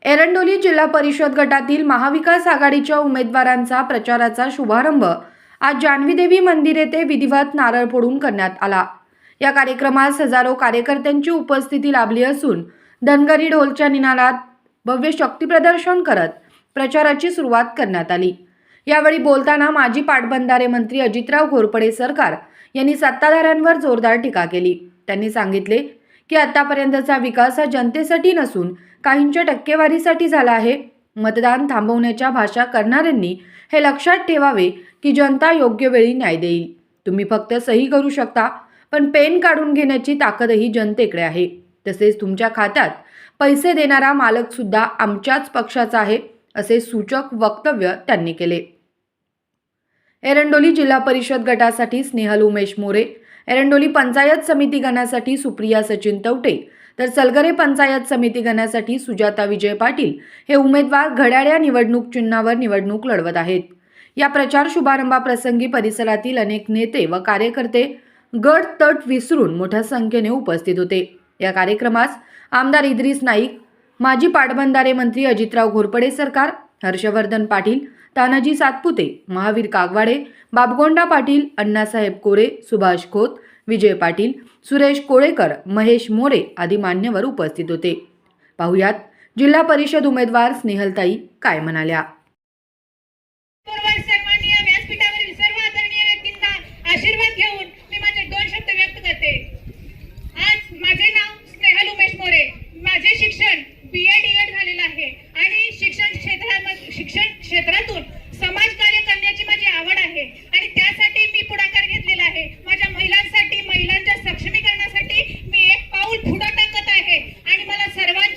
एरंडोली जिल्हा परिषद गटातील महाविकास आघाडीच्या उमेदवारांचा प्रचाराचा शुभारंभ आज जान्हवी देवी मंदिर येथे विधिवत नारळ फोडून करण्यात आला। या कार्यक्रमास हजारो कार्यकर्त्यांची उपस्थिती लाभली असून धनगरी ढोलच्या निनादात भव्य शक्ती प्रदर्शन करत प्रचाराची सुरुवात करण्यात आली। यावेळी बोलताना माजी पाटबंधारे मंत्री अजितराव घोरपडे सरकार यांनी सत्ताधाऱ्यांवर जोरदार टीका केली। त्यांनी सांगितले की आतापर्यंतचा विकास हा जनतेसाठी नसून काहींच्या टक्केवारीसाठी झाला आहे। मतदान थांबवण्याच्या भाषा करणाऱ्यांनी हे लक्षात ठेवावे की जनता योग्य वेळी न्याय देईल। तुम्ही फक्त सही करू शकता, पण पेन काढून घेण्याची ताकदही जनतेकडे आहे। तसेच तुमच्या खात्यात पैसे देणारा मालक सुद्धा आमच्याच पक्षाचा आहे, असे सूचक वक्तव्य त्यांनी केले। एरंडोली जिल्हा परिषद गटासाठी स्नेहल उमेश मोरे, एरंडोली पंचायत समिती गणासाठी सुप्रिया सचिन तवटे, तर सलगरे पंचायत समिती गणासाठी सुजाता विजय पाटील हे उमेदवार घड्याळ्या निवडणूक चिन्हावर निवडणूक लढवत आहेत। या प्रचार शुभारंभाप्रसंगी परिसरातील अनेक नेते व कार्यकर्ते गट तट विसरून मोठ्या संख्येने उपस्थित होते। या कार्यक्रमास आमदार इद्रिस नाईक, माजी पाटबंधारे मंत्री अजितराव घोरपडे सरकार, हर्षवर्धन पाटील, तानाजी सातपुते, महावीर कागवाडे, बाबगोंडा पाटील, अण्णासाहेब कोरे, सुभाष खोत, विजय पाटील, सुरेश कोळेकर, महेश मोरे आदी मान्यवर उपस्थित होते। पाहुयात जिल्हा परिषद उमेदवार स्नेहलताई काय म्हणाल्या। सर्वांनी व्यासपीठावरील सर्व आदरणीय व्यक्तींना आशीर्वाद घेऊन मी माझे 2 शब्द व्यक्त करते। आज माझे नाव स्नेहल उमेश मोरे, माझे शिक्षण BA-DED झालेलं आहे आणि शिक्षण क्षेत्रातून समाजकार्य करण्याची माझी आवड आहे आणि त्यासाठी मी पुढाकार घेतलेला आहे। माझ्या महिलांसाठी, महिलांच्या सक्षमीकरणासाठी मी एक पाऊल पुढे टाकत आहे आणि मला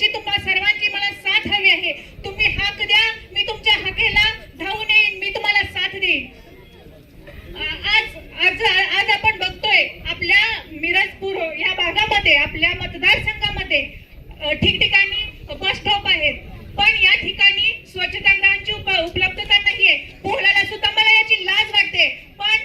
तुम्हा सर्वांची मला साथ हवी आहे। तुम्ही हाक द्या, मी तुमच्या हाकेला धावून येईन, मी तुम्हाला साथ देईन। आज आपण बघतोय आपल्या मिरजपूर या भागामध्ये, आपल्या मतदारसंघामध्ये ठिकठिकाणी बस स्टॉप आहेत, पण या ठिकाणी स्वच्छतागृहांची उपलब्धता नाहीये। बोलायला सुद्धा मला याची लाज वाटते, पण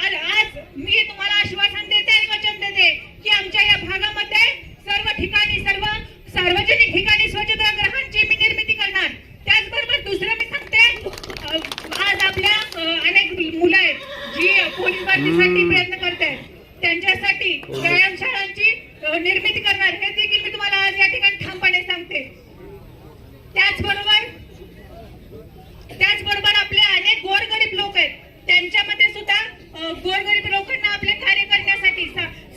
आज मी तुम्हाला आश्वासन देते आणि वचन देते की आमच्या या भागामध्ये सर्व ठिकाणी, सर्व सार्वजनिक ठिकाणी स्वच्छतागृहांची मी निर्मिती करणार। त्याचबरोबर दुसरं मी सांगते, आज आपल्या अनेक मुलं आहेत जी पोलीस भरतीसाठी प्रयत्न करत आहेत, त्यांच्यासाठी व्यायामशाळांची निर्मिती करणार, हे देखील मी तुम्हाला आज या ठिकाणी ठामपणे सांगते। त्याचबरोबर आपले अनेक गोरगरीब लोक आहेत, त्यांच्यामध्ये सुद्धा गोरगरीब लोकांना आपले कार्य करण्यासाठी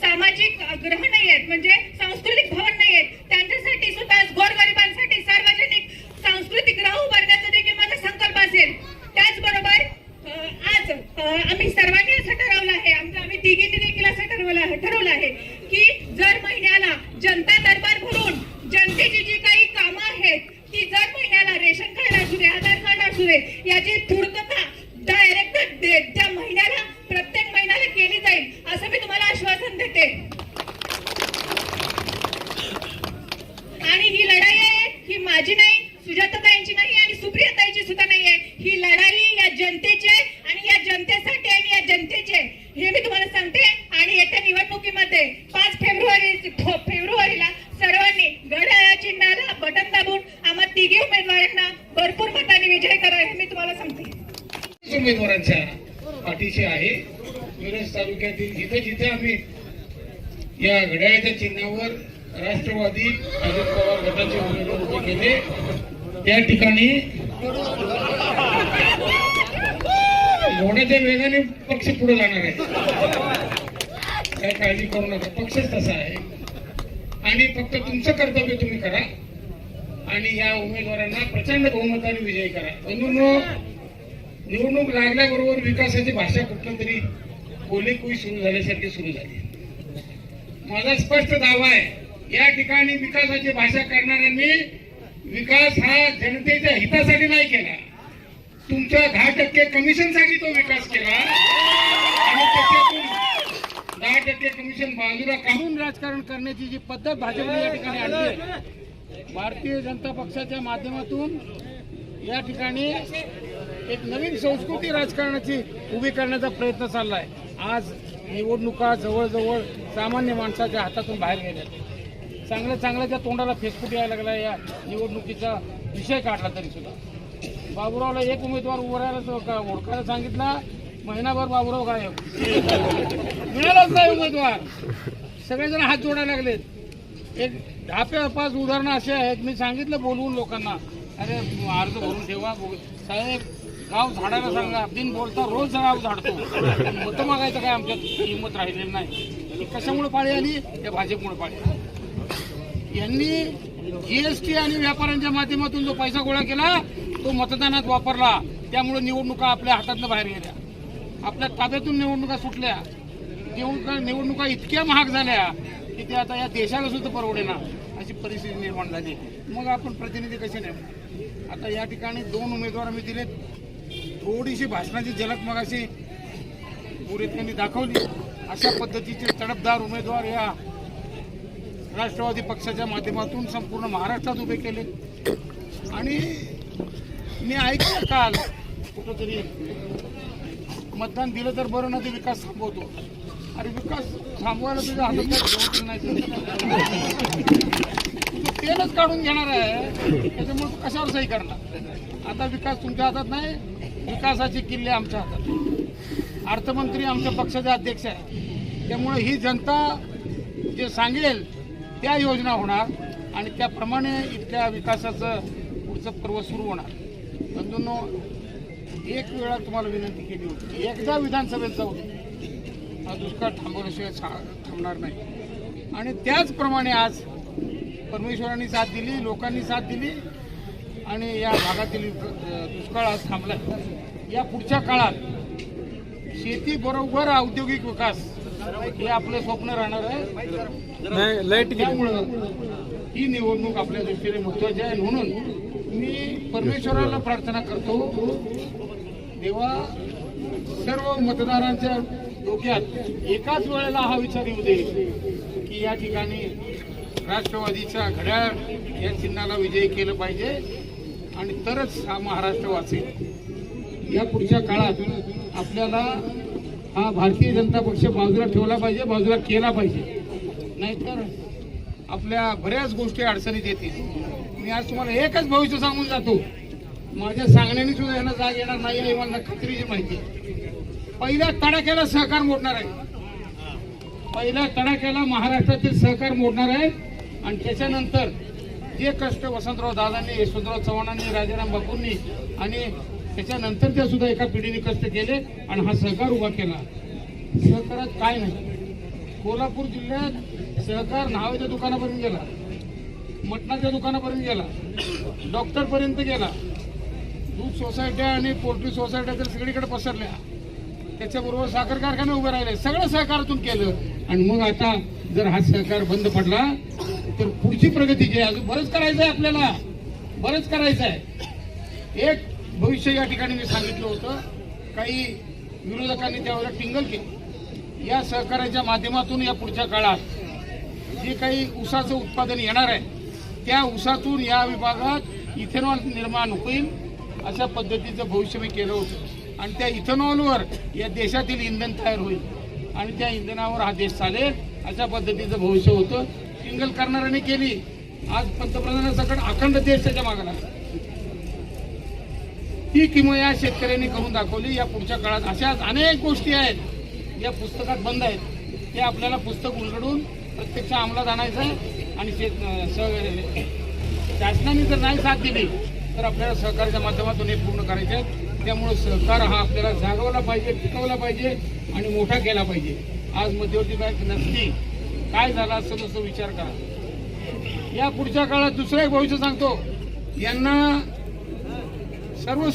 सामाजिक गृह नाही आहेत, म्हणजे सांस्कृतिक भवन नाही आहेत, त्यांच्यासाठी सुद्धा गोरगरिबांसाठी सार्वजनिक सांस्कृतिक गृह उभारण्याचा देखील माझा संकल्प असेल। त्याचबरोबर आज आम्ही सर्वांनी असं ठरवलं आहे, आम्ही तिघींनी देखील असं ठरवलं आहे की जर महिन्याला जनता दरबार भरून जनतेची जी काही कामं आहेत ती जर महिन्याला रेशन कार्ड असू दे, आधार कार्ड असू दे, याची पूर्तता डायरेक्ट त्या महिन्याला, प्रत्येक महिन्याला केली जाईल, असं मी तुम्हाला आश्वासन देते। आणि ही लढाई आहे, ही माझी नाही, सुजाताताईंची नाही आणि सुप्रियाताईंची सुद्धा नाही आहे। ही लढाई या जनतेची आहे आणि या जनतेसाठी आणि या जनतेची आहे, हे मी तुम्हाला सांगते। आणि येत्या निवडणुकीमध्ये 5 फेब्रुवारीला सर्वांनी घड्याळ्या चिन्हाला बटन दाबून आम्हा तिघी उमेदवारांना भरपूर मतांनी विजय करा, हे मी तुम्हाला सांगते। उमेदवारांच्या पाठीशी आहे। मिरज तालुक्यातील जिथे जिथे आम्ही या घड्याळ्याच्या चिन्हावर राष्ट्रवादी अजित पवार गटाचे उमेदवार उभे केले, त्या ठिकाणी मोठ्या वेगाने पक्ष पुढे जाणार आहे, काय काळजी करू नका, पक्षच तसा आहे। आणि फक्त तुमचं कर्तव्य तुम्ही करा आणि या उमेदवारांना प्रचंड बहुमताने विजयी करा। निवडणूक लागल्याबरोबर विकासाची भाषा कुठलं तरी कोलीकुई सुरू झाल्यासारखी सुरू झाली। माझा स्पष्ट दावा आहे, या ठिकाणी विकासाची भाषा करणाऱ्यांनी विकास हा जनतेच्या हितासाठी नाही केला, तुमच्या 10% कमिशनसाठी तो विकास केला आणि त्याच्यातून 10% कमिशन बाजूला काढून राजकारण करण्याची जी पद्धत भाजपने या ठिकाणी आणली आहे, भारतीय जनता पक्षाच्या माध्यमातून या ठिकाणी एक नवीन संस्कृती राजकारणाची उभी करण्याचा प्रयत्न चालला आहे। आज निवडणुका जवळजवळ सामान्य माणसाच्या हातातून बाहेर गेल्या, चांगल्या चांगल्याच्या तोंडाला फेसफुट यायला लागला या निवडणुकीचा विषय काढला तरी सुद्धा. बाबूरावला एक उमेदवार उभं राहायला ओळखायला सांगितला, महिनाभर बाबूराव गायब, मिळालाच नाही उमेदवार. सगळेजण हात जोडायला लागलेत. एक 10-5 उदाहरणं असे आहेत. मी सांगितलं बोलवून लोकांना, अरे अर्ज भरून ठेवा साहेब, गाव झाडायला सांगा, बिन बोलता रोज गाव झाडतो. मतं मागायचं काय आमच्यात हिंमत राहिलेली नाही. कशामुळे पाळी आली? त्या भाजपमुळे पाळी आली. यांनी जीएसटी आणि व्यापाऱ्यांच्या माध्यमातून जो पैसा गोळा केला तो मतदानात वापरला. त्यामुळे निवडणुका आपल्या हातातनं बाहेर गेल्या, आपल्या ताब्यातून निवडणुका सुटल्या. निवडणुका इतक्या महाग झाल्या की ते आता या देशाला सुद्धा परवडेना अशी परिस्थिती निर्माण झाली. मग आपण प्रतिनिधी कसे नेमू? आता या ठिकाणी 2 उमेदवार आम्ही दिलेत. थोडीशी भाषणाची झलक मग अशी त्यांनी दाखवली. अशा पद्धतीचे तडफदार उमेदवार या राष्ट्रवादी पक्षाच्या माध्यमातून संपूर्ण महाराष्ट्रात उभे केले. आणि मी ऐकलं काल कुठंतरी मतदान दिलं तर बरं ना, ते विकास थांबवतो. अरे विकास थांबवायला तुझ्या हातात नाही, तुझं तेलच काढून घेणार आहे, त्याच्यामुळे तू कशावर सही करणार? आता विकास तुमच्या हातात नाही, विकासाचे किल्ले आमच्या हातात. अर्थमंत्री आमच्या पक्षाचे अध्यक्ष आहे. त्यामुळे ही जनता जे सांगेल त्या योजना होणार आणि त्याप्रमाणे इथल्या विकासाचं पुढचं पर्व सुरू होणार. बंधूंनो, एक वेळा तुम्हाला विनंती केली होती, एकदा विधानसभेत जाऊ दे, हा दुष्काळ थांबवल्याशिवाय थांबणार नाही. आणि त्याचप्रमाणे आज परमेश्वरांनी साथ दिली, लोकांनी साथ दिली आणि या भागातील दुष्काळ आज थांबला. या पुढच्या काळात शेतीबरोबर औद्योगिक विकास हे आपलं स्वप्न राहणार आहे. त्यामुळं ही निवडणूक आपल्या दृष्टीने महत्वाची आहे. म्हणून मी परमेश्वराला प्रार्थना करतो, देवा सर्व मतदारांच्या डोक्यात एकाच वेळेला हा विचार येऊ दे की या ठिकाणी राष्ट्रवादीच्या घड्याळ या चिन्हाला विजयी केलं पाहिजे आणि तरच हा महाराष्ट्र वाचेल. या पुढच्या काळात आपल्याला हा भारतीय जनता पक्ष बाजूला ठेवला पाहिजे, बाजूला केला पाहिजे, नाहीतर आपल्या बऱ्याच गोष्टी अडचणीत येतील. मी आज तुम्हाला एकच भविष्य सांगून जातो, माझ्या सांगण्याने सुद्धा यांना जाग येणार नाही हे मला खात्रीची माहिती आहे. पहिल्या तडाख्याला सहकार मोडणार आहे, पहिल्या तडाख्याला महाराष्ट्रातील सहकार मोडणार आहे. आणि त्याच्यानंतर जे कष्ट वसंतराव दादांनी, यशवंतराव चव्हाणांनी, राजाराम बापूंनी आणि त्याच्यानंतर त्या सुद्धा एका पिढीने कष्ट केले आणि हा सहकार उभा केला. सहकारात काय नाही. कोल्हापूर जिल्ह्यात सहकार नावाच्या दुकानापर्यंत गेला, मटणाच्या दुकानापर्यंत गेला, डॉक्टरपर्यंत गेला, दूध सोसायट्या आणि पोल्ट्री सोसायट्या तर सगळीकडे पसरल्या. त्याच्याबरोबर साखर कारखाने उभे राहिले. सगळं सहकारातून केलं. आणि मग आता जर हा सहकार बंद पडला तर पुढची प्रगती जी आहे, अजून बरंच करायचं आहे आपल्याला, बरंच करायचं आहे. एक भविष्य या ठिकाणी मी सांगितलं होतं, काही विरोधकांनी त्यावेळेला टिंगल केली. या सहकार्याच्या माध्यमातून या पुढच्या काळात जे काही ऊसाचं उत्पादन येणार आहे त्या ऊसातून या विभागात इथेनॉल निर्माण होईल अशा पद्धतीचं भविष्य मी केलं होतं. आणि त्या इथेनॉलवर या देशातील इंधन तयार होईल आणि त्या इंधनावर हा देश चालेल अशा पद्धतीचं भविष्य होतं. टिंगल करणाऱ्याने केली. आज पंतप्रधानांसकट अखंड देश त्याच्या मागे लागला. ही किमया शेतकऱ्यांनी करून दाखवली. या पुढच्या काळात अशाच अनेक गोष्टी आहेत या पुस्तकात बंद आहेत, ते आपल्याला पुस्तक उलगडून प्रत्यक्ष अंमलात आणायचं आहे. आणि शासनाने जर नाही साथ दिली तर आपल्याला सहकाराच्या माध्यमातून हे पूर्ण करायचे आहे. त्यामुळे सहकार हा आपल्याला जागवला पाहिजे, टिकवला पाहिजे आणि मोठा केला पाहिजे. आज मध्यवर्ती बँक नसती काय झाला असं तसं विचार करा. या पुढच्या काळात दुसरं एक भविष्य सांगतो, यांना सर्व